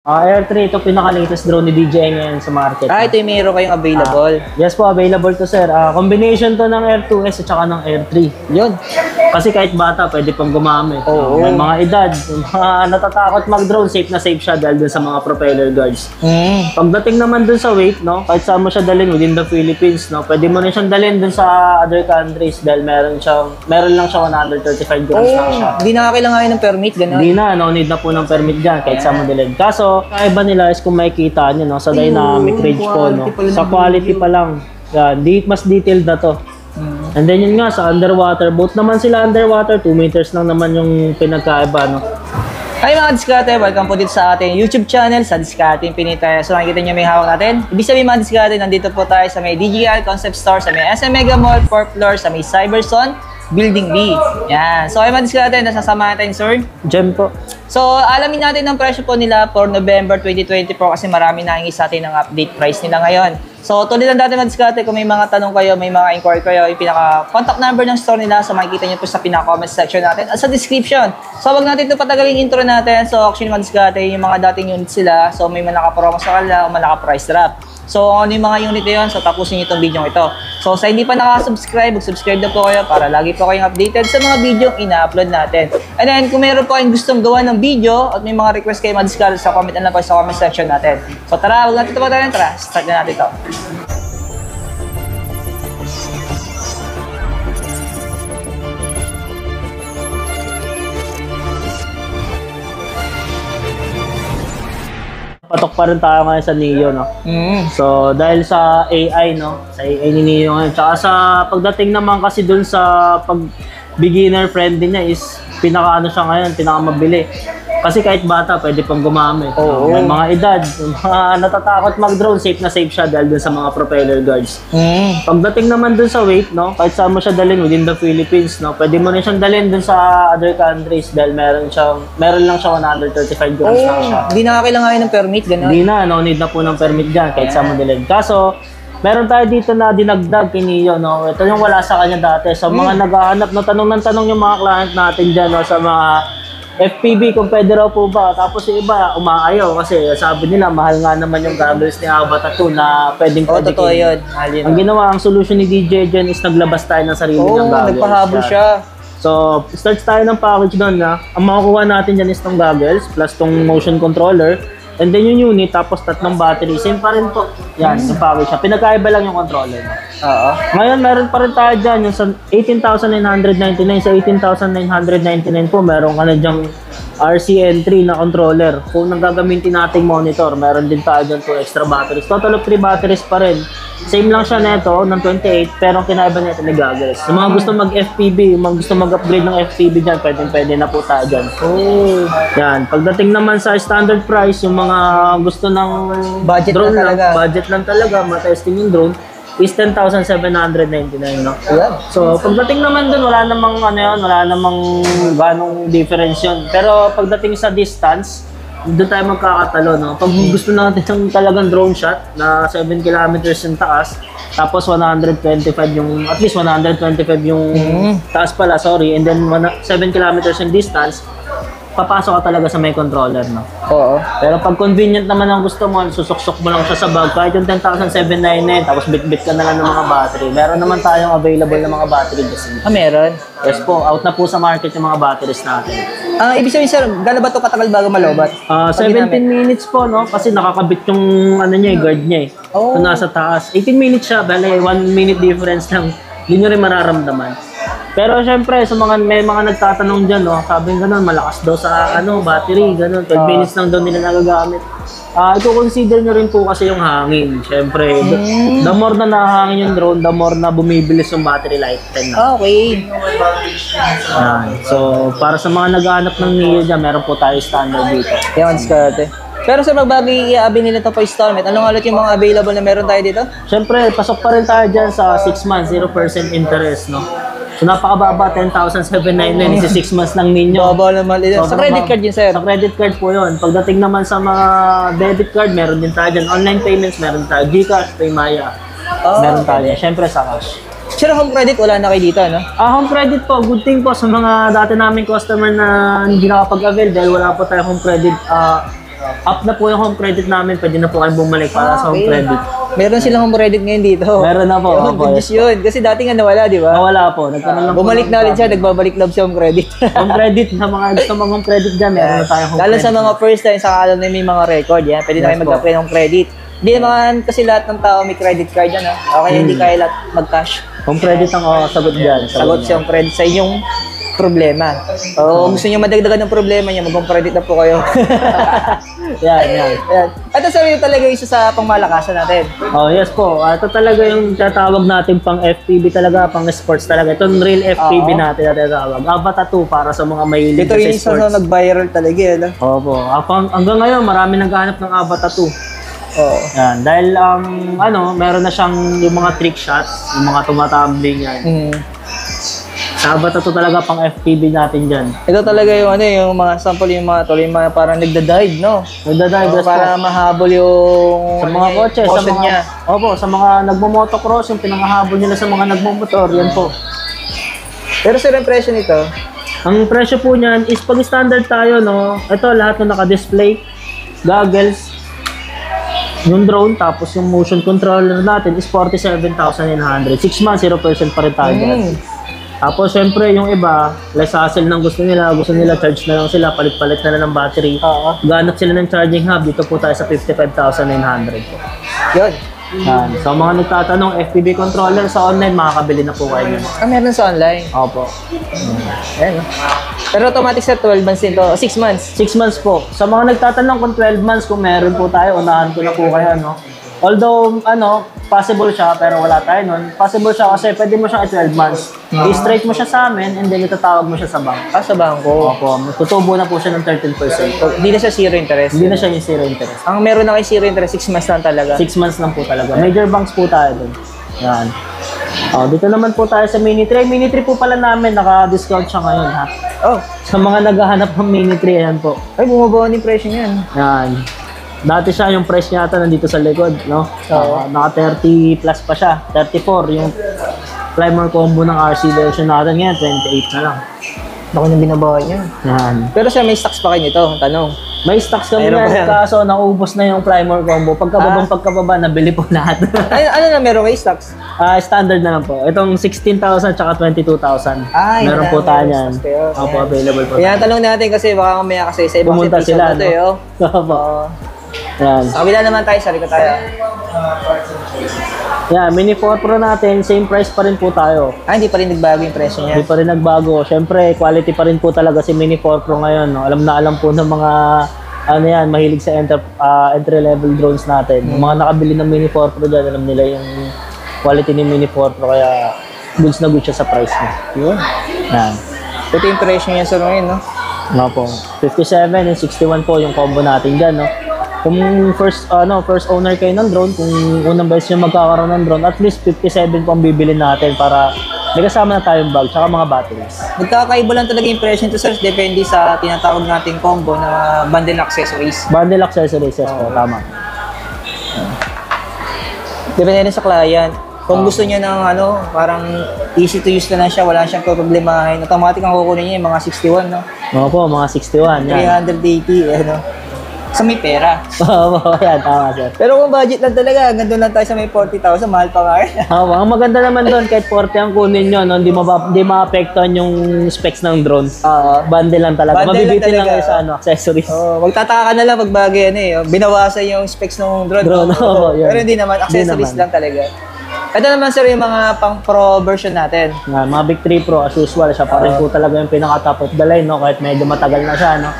Air 3, ito pinaka-latest drone ni DJI ngayon sa market. Ito yung meron kayong available. Yes po, available to sir. Combination to ng Air 2S at saka ng Air 3. Yun. Kasi kahit bata, pwede pang gumamit. Oo. May mga edad, yung mga natatakot mag-drone, safe na safe siya dahil dun sa mga propeller guards. Pagdating naman dun sa weight, no, kahit saan mo siya dalhin within the Philippines, no, pwede mo rin siyang dalhin dun sa other countries dahil meron lang siya 135 grams lang siya. Hindi na kailangan ng permit, gano'n. Hindi na, no need na po ng permit dyan kahit saan mo dalhin. Kaso, kaiba nila is kung makikita nyo, no, sa dynamic range po, no, sa quality pa lang, yan, mas detailed na to. And then yun nga, sa underwater, both naman sila underwater, 2 meters lang naman yung pinagkaiba, no. Hi mga diskarte, welcome po dito sa ating YouTube channel sa Diskarte Infinite. So nakikita nyo may hawak natin. Ibig sabihin mga diskarte, nandito po tayo sa may DJI Concept Store, sa may SM Mega Mall, 4th floor, sa may Cyberzone, Building B. Yan. So ay mga diskarte, nasasama natin sir. Gem po. So alamin natin ang presyo po nila for November 2024 kasi marami nahingi sa atin ng update price nila ngayon. So tulad ng dati mga diskarte, kung may mga tanong kayo, may mga inquiry kayo, yung pinaka-contact number ng store nila, so makikita nyo po sa pinaka-comment section natin at sa description. So wag natin ito patagalin intro natin. So actually mga diskarte, yung mga dating unit sila, so may manaka-promo sa kanila o manaka-price drop. So ano yung mga unit na yun, so tapusin nyo itong video ito. So sa hindi pa nakasubscribe, mag-subscribe na po kayo para lagi po kayong updated sa mga video ina-upload natin. And then kung meron po kayong gustong gawa ng video at may mga request kayo mga diskarte, sa comment na lang po sa comment section natin. So tara, wag natin ito patagalin, tara, start na natin ito. Patok pa rin tayo ngayon sa Neo, no. So dahil sa AI, no, sa AI ni Neo ngayon, tsaka sa pagdating naman kasi dun sa pag beginner friendly niya is pinaka siya ngayon, pinaka mabili. Kasi kahit bata, pwede pang gumamit. May mga edad, yung mga natatakot mag-drone, safe na safe siya dahil dun sa mga propeller guards. Pagdating naman dun sa weight, no, kahit saan mo siya dalhin within the Philippines, no, pwede mo rin siyang dalhin dun sa other countries dahil meron lang siya 135 grams lang siya. Hindi na kailangan ng permit, gano'n. Hindi na, no need na po ng permit dyan kahit saan mo dalhin. Kaso, meron tayo dito na dinagdag kay Neo, no. Ito yung wala sa kanya dati. So mga naghahanap, no, tanong ng tanong yung mga client natin dyan, no, sa mga FPV kung pwede raw po ba. Tapos yung iba umaayaw kasi sabi nila mahal nga naman yung goggles ni Avata 2 na pwedeng totoo yun. Ang ginawa, ang solution ni DJ dyan is naglabas tayo ng sarili ng goggles. Nagpahabol siya. So, start tayo ng package doon na ang makukuha natin dyan is tong goggles plus tong motion controller. And then yung unit, tapos tatlong battery. Same pa rin po. Yan, yung package siya. Pinagkaiba lang yung controller. Ngayon, meron pa rin tayo dyan. Yung sa 18,999 sa 18,999 po, meron ka na dyang RCN3 na controller. Kung nang gagamitin nating monitor, meron din tayo dyan 2 extra batteries. Total of 3 batteries pa rin. Same lang siya neto ng 28, pero ang kinaiba nito ni goggles. Yung mga gusto mag-FPV, yung mga gusto mag-upgrade ng FPV dyan, pwede na po tayo dyan. Yan. Pagdating naman sa standard price, yung mga gusto ng budget drone lang talaga. Budget lang talaga, matesting yung drone, is 10,799, no? Yeah. So, pagdating naman dun, wala namang ganong difference yun. Pero pagdating sa distance, doon tayo magkakatalo, no? Pag gusto natin ng talagang drone shot na 7 kilometers yung taas, tapos 125 yung, at least 125 yung taas pala, sorry, and then 7 kilometers yung distance, papasok ka talaga sa may controller, no? Pero pag convenient naman ang gusto mo, susuksok mo lang siya sa bag, kahit yung 10,799, tapos bit-bit ka na lang ng mga battery. Meron naman tayong available na mga battery kasi. Meron? Yes po, out na po sa market yung mga batteries natin. Ibig sabihin sir, gano'n ba ito katagal bago malobat? 17 minutes po, no? Kasi nakakabit yung guard niya eh. So, nasa taas. 18 minutes siya, bale 1 minute difference lang. Hindi nyo rin mararamdaman. Pero syempre, may mga nagtatanong dyan, no? Sabi gano'n, malakas daw sa battery, gano'n. 12 minutes lang daw nila nagagamit. Ito-consider nyo rin po kasi yung hangin. Syempre, the more na nahangin yung drone, the more na bumibilis yung battery lifetime. Okay. So, para sa mga naghahanap ng Neo dyan, meron po tayo standard dito. Yan, diskarte. Pero sa magbagi i-abi nila ito pa installment, anong ulit yung mga available na meron tayo dito? Syempre, pasok pa rin tayo dyan sa 6 months, 0% interest, no? So, napakababa, 10,799 is 6 months lang ninyo. Baba naman. Sa credit card yun, sir? Sa credit card po yun. Pagdating naman sa mga debit card, meron din tayo dyan. Online payments, meron tayo. Gcash, Paymaya. Meron tayo. Syempre sa cash. Sir, home credit, wala na kayo dito, no? Home credit po, good thing po sa mga dati naming customer na hindi nakapag-avail dahil wala po tayo home credit. up na po yung home credit namin, pwede na po kayo bumalik para sa home credit. Meron silang home credit ngayon dito. Meron na po. Yun, Opo, good news yun. Kasi dati nga nawala, di ba? Wala po. Nagkaroon lang po Bumalik ng na ulit siya, nagbabalik love sa home credit. home credit, sa mga gusto mong home credit dyan, meron na tayong home Lalo credit. sa mga first time, sa alam na may mga record, yan. Pwede na kayo Yes po. mag-apply ng credit. Hindi naman kasi lahat ng tao may credit card yan, ha? Okay, hindi kaya lahat mag-cash. Home credit ang sagot dyan. Sagot siya ang credit sa inyong problema. O kung gusto niyo madagdagan ng problema niyo, mag-home credit na po kayo. Yan, yan. Ayan. Ito sabi talaga isa sa pangmalakasan natin. Oh, yes po. Ito talaga yung tatawag natin pang FPV talaga, pang sports talaga. Ito yung real FPV Oo. natin na tatawag. Avatar 2 para sa mga mahilig Ito sa yung isa sports. na nag-viral talaga, ano? Opo. Hanggang ngayon, marami naghahanap ng Avatar 2. Oo. Yan. Dahil meron na siyang yung mga trick shots, yung mga tumatumbling yan. Sa Avatar 2 talaga pang FPV natin dyan. Ito talaga yung yung mga sample, yung mga parang nagda-dive, no? Nagdadivers Para mahabol yung sa mga kotse, sa motion mga niya. Opo, sa mga nagmo-motocross, yung pinangahabol nila sa mga nagmo-motor, yan po. Pero sir, ang presyo nito, Ang presyo po niyan is pag standard tayo, no. Ito lahat na naka-display, goggles, yung drone, tapos yung motion controller natin is 47,900. 6 months, 0% pa rin tayo dyan. Tapos syempre yung iba, less hassle nang gusto nila charge na lang sila, palit-palit na lang ng battery. Oo. Ganap sila ng charging hub, dito po tayo sa 55,900 po. yun. Yan. So mga nagtatanong, FPV controller sa online, makakabili na po kayo yun. Meron sa online. Opo. Ayan, no? Pero automatic sa 12 months din to, 6 months. 6 months po. Sa mga nagtatanong kung 12 months, kung meron po tayo, unahan ko na po kayo, no? Although, possible siya, pero wala tayo nun. Possible siya kasi pwede mo siya at 12 months. I-straight mo siya sa amin, and then itatawag mo siya sa bank. Sa bangko. Opo, tutubo na po siya ng 13%. So, hindi na siya zero interest. Hindi na siya yung zero interest. Ang meron na kay zero interest, 6 months lang talaga. 6 months lang po talaga. Major banks po tayo dun. Yan. Dito naman po tayo sa Mini 3. Mini 3 po pala namin, naka-discount siya ngayon, ha? Oh, Sa mga naghahanap ng Mini 3, ayan po. ay bumaba na yung presyo niyan. Yan. Dati siya, yung price niya ata nandito sa likod, no? Oo. Naka 30 plus pa siya. 34, yung Climber combo ng RC version natin ngayon, 28 na lang. Baka nang binabawa niya. Yan. Pero siya, may stocks pa kayo nito, tanong. May stocks kami Meron pa yan, yan. kaso naubos na yung Climber combo. Pagkababa, nabili po lahat. Ano na meron kayo stocks? Standard na lang po. Itong 16,000 tsaka 22,000. Meron po tayo yan. Opo, available po. Kaya tanong natin kasi baka mamaya kasi sa ibang Pumunta episode sila, na to, no? Opo. Yan. Sa kabila naman tayo, sa likod tayo. Yan, Mini 4 Pro natin, same price pa rin po tayo. Hindi pa rin nagbago yung presyo niya. Hindi pa rin nagbago. Siyempre, quality pa rin po talaga si Mini 4 Pro ngayon. No? Alam na alam po ng mga mahilig sa entry-level drones natin. Yung mga nakabili ng Mini 4 Pro dyan, alam nila yung quality ni Mini 4 Pro. Kaya, goods na goods siya sa price niya. Yun. Yan. Ito yung presyo niya sa ngayon, no? Nga po. 57 and 61 po yung combo natin dyan, no? Kung first owner kayo ng drone, kung unang beses nyo magkakaroon ng drone, at least 57 po ang bibili natin para may kasama na tayong bag tsaka mga batteries. Magkakaiba lang talaga yung presyo nito, sir. Depende sa tinatawag nating combo na bundle accessories. Bundle accessories, yes po, tama. Depende rin sa client. Kung gusto niya ng parang easy to use na lang siya, wala siyang problemahin, automatic ang kukunin niya yung mga 61, no? Mga po, mga 61, yan. 380, sa may pera. Oo, yan, tama sir. Pero kung budget lang talaga, hanggang doon lang tayo sa may 40,000, mahal pa nga rin. Ang maganda naman doon, kahit 40 ang kunin nyo, no, hindi maapektuhan yung specs ng drone. Bundle lang talaga. Bundle lang Mabibitin lang talaga. kayo sa accessories. Magtataka ka na lang pag bagay binawasan yung specs ng drone. Drone, oo, yan. Pero hindi naman, accessories Hindi naman. lang talaga. Ito naman sir yung mga pang pro version natin. Yan, mga Big 3 Pro, as usual, siya pa rin po talaga yung pinaka-top of the line, no? Kahit medyo matagal na siya, no?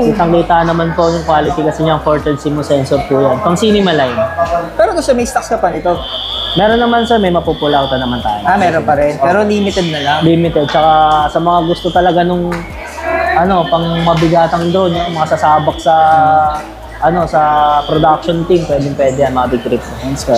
Kitang-kita naman po yung quality kasi niyang 4 CMOS sensor po yan. Pang cinema line. Pero ito sa may stocks ka pa nito. Meron naman sir, may mapupulautan naman tayo. Meron pa rin. Pero limited na lang. Limited. Tsaka sa mga gusto talaga nung pang mabigatang drone, yung mga sasabak sa sa production team, pwede yan, mga Big 3 Pro.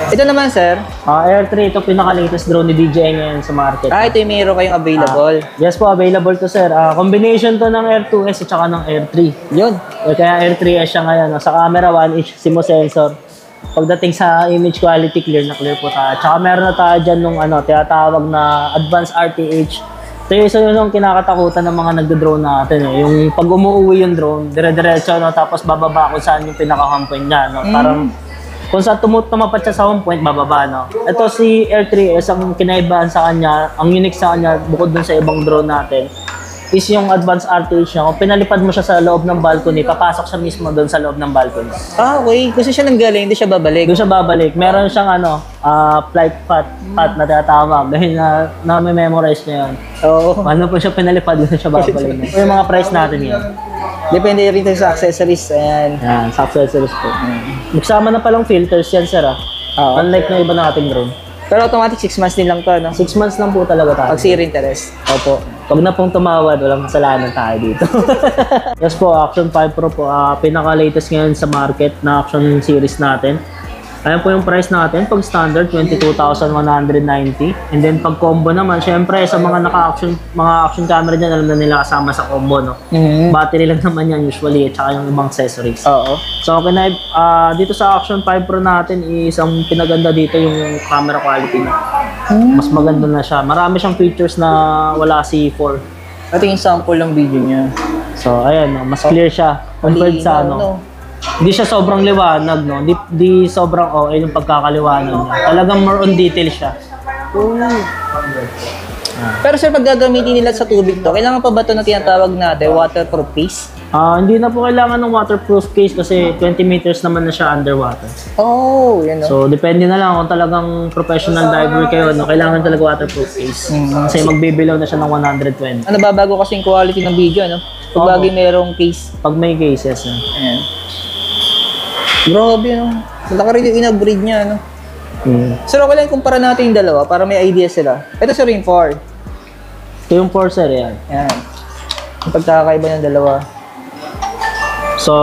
Ito naman sir. Air 3, ito pinaka-latest drone ni DJI ngayon sa market. Ito yung meron kayong available. Yes po, available to sir. Combination to ng Air 2S at saka ng Air 3. Yun. Kaya Air 3S siya ngayon. Sa camera, 1-inch CMOS sensor. Pagdating sa image quality, clear na clear po tayo. Tsaka meron na tayo dyan nung tinatawag na Advanced RTH Ito yung isa yung kinakatakutan ng mga nagdo-drone natin eh. Yung pag umuwi yung drone, dire-diretso no, tapos bababa kung saan yung pinaka-home point niya. No? Parang kung saan tumapat siya sa home point, bababa. No? Ito si Air 3S, ang kinaibahan sa kanya, ang unique sa kanya, bukod dun sa ibang drone natin, is yung advanced RTH niya. Kung pinalipad mo siya sa loob ng balcony, papasok siya mismo doon sa loob ng balcony. Ah, okay. Kasi siya nanggaling, hindi siya babalik. Doon siya babalik. Meron siyang flight path na tinatawag. Dahil na may memorize niya yun. Oo. Ano po siya pinalipad, doon siya babalik. Ito yung mga price natin yan. Depende rin sa accessories. Ayan. Yan, sa accessories po. Nagsama na palang filters yan, sir. Oo. Unlike na iba nating drone. Pero automatic 6 months din lang to, no? 6 months lang po talaga tayo. Pag zero interest. Opo. Pag na pong tumawad, walang kasalanan tayo dito. Yes po, Action 5 Pro po. Pinaka-latest ngayon sa market na Action series natin. Ayan po yung price natin. Pag standard, 22,190. And then pag combo naman, syempre sa mga mga action camera dyan, alam na nila kasama sa combo, no? Battery lang naman yan usually, at saka yung ibang accessories. Oo. So, dito sa Action 5 Pro natin, isang pinaganda dito yung camera quality niya. Mas maganda na siya. Marami siyang features na wala si 4. Ito yung sample ng video niya. So, ayan, no? Mas clear siya compared sa ano. Hindi siya sobrang liwanag, no? Di sobrang OA yung pagkakaliwanag niya. Talagang more on detail siya. Pero sir, pag gagamitin nila sa tubig to, kailangan pa ba ito na tinatawag natin waterproof case? Hindi na po kailangan ng waterproof case kasi 20 meters naman na siya underwater. Oh, yan o. So, depende na lang kung talagang professional diver kayo, no? Kailangan talaga waterproof case. Kasi magbibilaw na siya ng 120. Ano, babago kasi yung quality ng video, ano? Pag bagay mayroong case. Pag may cases, no? Ayan. Grabe, no? Malaki rin yung in-upgrade niya, no? Sir, okay lang kumpara natin yung dalawa para may idea sila. Ito sir yung 4. Ito yung 4, sir, yan. Ayan. Yung pagkakaiba ng dalawa. So,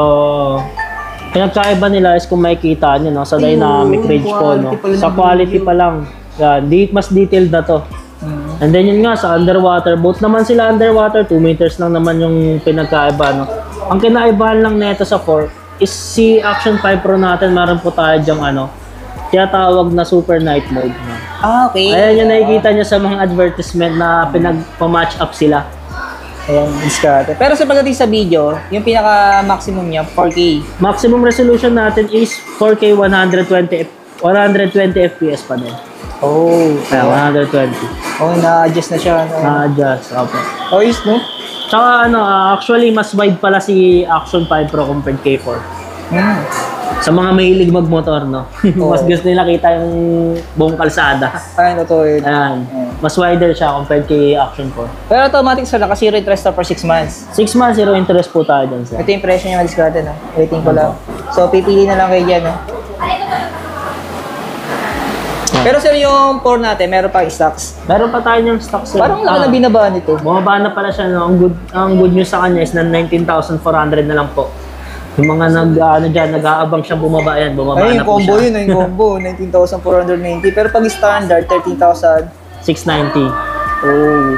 pinagkaiba nila is kung makikita nyo, no? Sa dynamic range po, no? Sa quality pa lang. Yan, mas detailed na to. And then yun nga, sa underwater, both naman sila underwater, 2 meters lang naman yung pinagkaiba, no? Ang kinaibahan lang nito sa 4 is si Action 5 Pro natin, meron po tayo dyang tinatawag na super night mode, no? Ah, okay. Ayan yung nakikita nyo sa mga advertisement na pinagpa-match up sila. Ayan, discard. Pero sa pagdating sa video, yung pinaka-maximum niya, 4K. Maximum resolution natin is 4K 120 FPS pa din. Oh, Kaya 120. oh, na-adjust na siya. Na-adjust, opo. Oh, is, no? Tsaka actually mas wide pala si Action 5 Pro compared kay 4. Sa mga mahilig magmotor, no? Mas gusto nila kita yung buong kalsada. Ayan, ito yun. Ayan. Mas wider siya compared kay Action 4. Pero automatic sir, naka-zero interest for 6 months. 6 months, zero interest po tayo dyan, sir. Ito yung presyo niya ma-discard, no? Waiting ko lang. So, pipili na lang kayo dyan, no? Pero sir, yung 4 natin, meron pang stocks. Meron pa tayo yung stock, sir. Parang laki na binaba nito. Bumaba na pala siya, no? Ang good news sa kanya is na 19,400 na lang po. Yung mga nag-aabang siyang bumaba yan, bumaba Ay, na yung po combo siya. yun, yung combo. 19,490. Pero pag standard, 13,000. 690. Oh.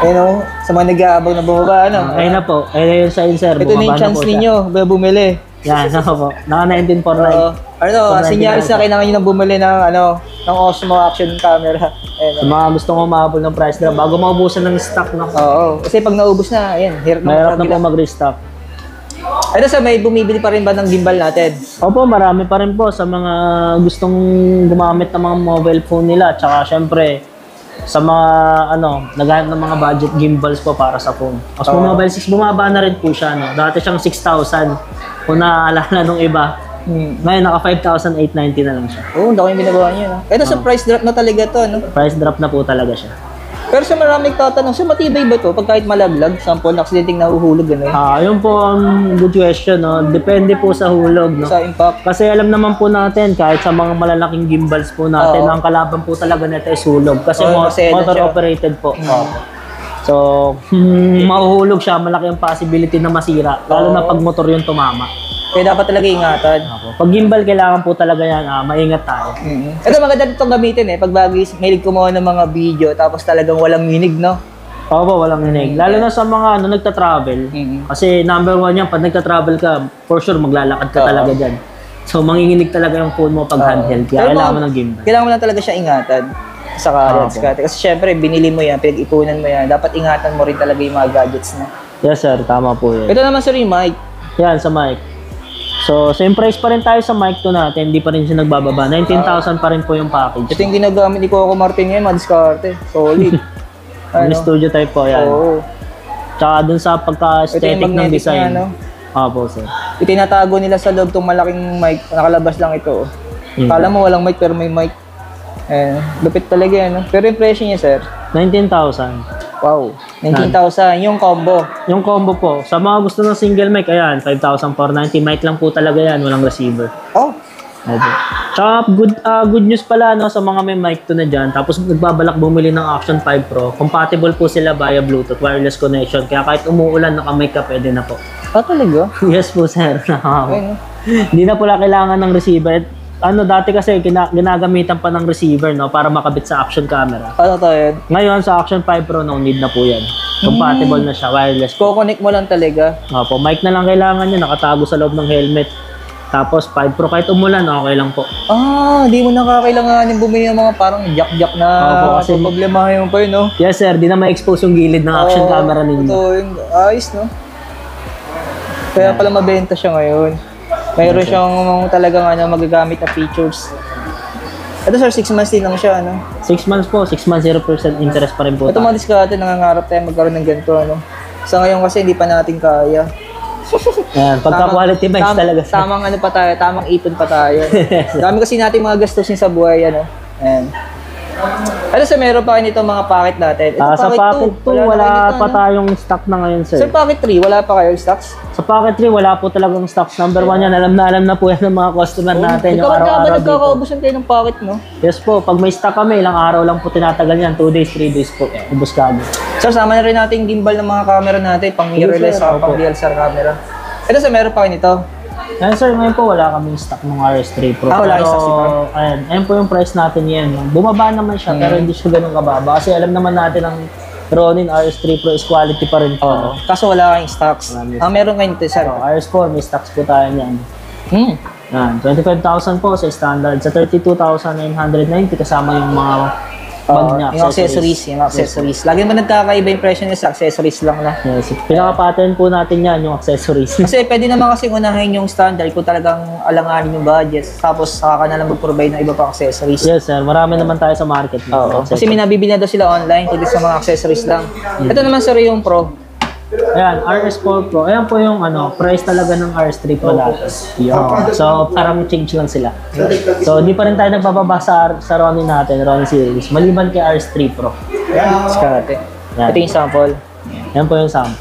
Ayun o, sa mga nag-aabang na bumaba, ano? Ayun na po. Ayun yung sign, sir. Ito na yung chance ninyo, bumili. Yan, ako po. Naka 1949. Sinyalis na kailangan nyo nang bumili ng, ng Osmo action camera. Ayun, Sa mga gustong umabol ng price drop, bago maubusan ng stock, no? Oo. Kasi pag naubos na, ayan, Mahirap na po mag-restock. Ito sa may bumibili pa rin ba ng gimbal natin? Opo, marami pa rin po sa mga gustong gumamit ng mga mobile phone nila. Tsaka syempre, sa mga naghahanap ng mga budget gimbals po para sa phone. Osmo Mobile 6, bumaba na rin po siya, no? Dati siyang 6,000. Kung naaalala nung iba. Ngayon, naka 5,890 na lang siya. Oo, dako yung binagawa niyo, no? Ito sa price drop na talaga to, no? Price drop na po talaga siya. Pero sa maraming tatanong, so matibay ba to? Pag kahit malaglag, sample, aksidenteng nahuhulog, gano'n? Yun po ang good question, no? Depende po sa hulog, no? Sa impact. Kasi alam naman po natin, kahit sa mga malalaking gimbals po natin, ang kalaban po talaga nito is hulog. Kasi motor operated po. So, mahuhulog siya, malaki ang possibility na masira. Lalo na pag motor yung tumama. Kaya dapat talaga ingatan. Pag gimbal, kailangan po talaga yan, maingat tayo. Ito maganda itong gamitin Pag mahilig kumuha ng mga video, tapos talagang walang minig, no? Opo, walang hinig. Lalo na sa mga nagta-travel. Kasi number 1 yan, pag nagta-travel ka, for sure maglalakad ka talaga dyan. So, manginginig talaga yung phone mo pag handheld. Kaya kailangan mo ng gimbal. Kailangan mo lang talaga siya ingatan. Sakali, diskarte. Kasi syempre, binili mo yan, pinag-ipunan mo yan. Dapat ingatan mo rin talaga yung mga gadgets na. Yes sir, tama po yan. Ito naman sir yung mic. Yan, sa mic. So, same price pa rin tayo sa mic to natin. Hindi pa rin siya nagbababa. 19,000 pa rin po yung package. Ito yung ginagamit ni Coco Martin ngayon, mga diskarte. Solid. Yung studio type po, yan. Oo. Tsaka dun sa pagka-aesthetic Ito yung ng magnetic design. niya, no? Opo, sir. Itinatago nila sa loob tong malaking mic. Nakalabas lang ito. Kala mo walang mic pero may mic. Lupit talaga yan. No? Pero yung presyo niya, sir? 19,000. Wow. 19,000. Yung combo. Yung combo po, sa mga gusto ng single mic, ayan, 5,490. Mic lang po talaga yan, walang receiver. Oh. Opo. Tsaka good news pala no, sa mga may mic to na dyan. Tapos nagbabalak bumili ng Action 5 Pro. Compatible po sila via Bluetooth, wireless connection. Kaya kahit umuulan, naka-mic ka, pwede na po. Ah, talaga? Yes po, sir. Ayun, no? Hindi na pala kailangan ng receiver. Dati kasi ginagamitan pa ng receiver no, para makabit sa action camera. Ano to yun? Ngayon sa Action 5 Pro, no need na po yan. Compatible na siya, wireless. Kukonek mo lang talaga. Opo, mic na lang kailangan niya, nakatago sa loob ng helmet. Tapos 5 Pro, kahit umulan, okay lang po. Ah, di mo na kakailanganin bumili ng mga parang jack-jack na Opo, kasi problemahin mo pa yun, no? yes sir, di na ma-expose yung gilid ng action camera ninyo. Ito yun. Ayos, no? Kaya pala mabenta siya ngayon. Mayroon siyang talagang magagamit na features. Ito sir, 6 months din lang siya, ano? 6 months po, 6 months 0% interest pa rin po. Ito mga diskarte, nangangarap tayo magkaroon ng ganito, ano? Sa ngayon kasi hindi pa natin kaya. Yan, pagka quality mics talaga. Tamang ano pa tayo, tamang ipon pa tayo. Dami kasi natin mga gastusin sa buhay, ano? Ayan. Ano sir, meron pa kayo nito mga packet natin? Ito, Sa packet 2, wala pa ano? tayong stock na ngayon sir. Sir, packet 3, wala pa kayo stocks? Sa packet 3, wala po talagang stocks. Number 1 yan, alam na po yan ng mga customer natin. Yung Ikaw ba araw-araw dito. nagkakaubusan kayo ng packet, no? Yes po, pag may stock kami, ilang araw lang po tinatagal yan. 2 days, 3 days po. Ubus kagad. Sir, sama na rin natin yung gimbal ng mga camera natin, pang mirrorless sir, at pang DSLR camera. Ito sir, meron pa kayo nito? Ayan sir, ngayon po wala kaming stock ng RS3 Pro. Wala Pero, yung stock si Pro. ayan po yung price natin yan. Bumaba naman siya, pero hindi siya ganun kababa. Kasi alam naman natin ang Ronin RS3 Pro is quality pa rin po. Oo. Kaso wala kayong stocks. Meron kayo nito, sir. So, RS4, may stocks po tayo niyan. Yan, 25,000 po sa standard. Sa 32,990 kasama yung mga bag niya, Yung accessories. Lagi naman nagkakaiba yung presyo niya sa accessories lang na. Yes, pinaka-pattern po natin yan, yung accessories. Kasi pwede naman kasi unahin yung standard kung talagang alanganin yung budget. Tapos saka ka na lang mag-provide ng iba pang accessories. Yes sir, marami naman tayo sa market. Oo. Kasi may nabibili na daw sila online kundi sa mga accessories lang. Ito naman sir yung Pro. Ayan, RS4 Pro. Ayan po yung price talaga ng RS3 Pro dati. So, parang change lang sila. So, di pa rin tayo nagbababa sa Ronin natin, Ronin series. Maliban kay RS3 Pro. Diskarte. Yan. Ito yung sample. Ayan po yung sample.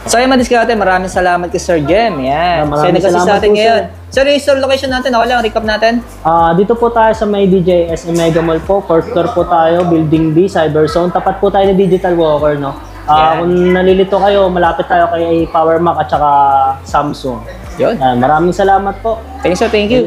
So, yung mga diskarte, maraming salamat kay Sir Jem. Yan. Maraming Kasi salamat sa atin po, ngayon. Sir, yung store location natin, ako lang, recap natin. Dito po tayo sa may DJS Mega Mall po. 4th floor po tayo, Building B, Cyberzone. Tapat po tayo ng Digital Walker, no? Kung nalilito kayo, malapit tayo kay Power Mac at saka Samsung. Yun. Maraming salamat po. Thank you.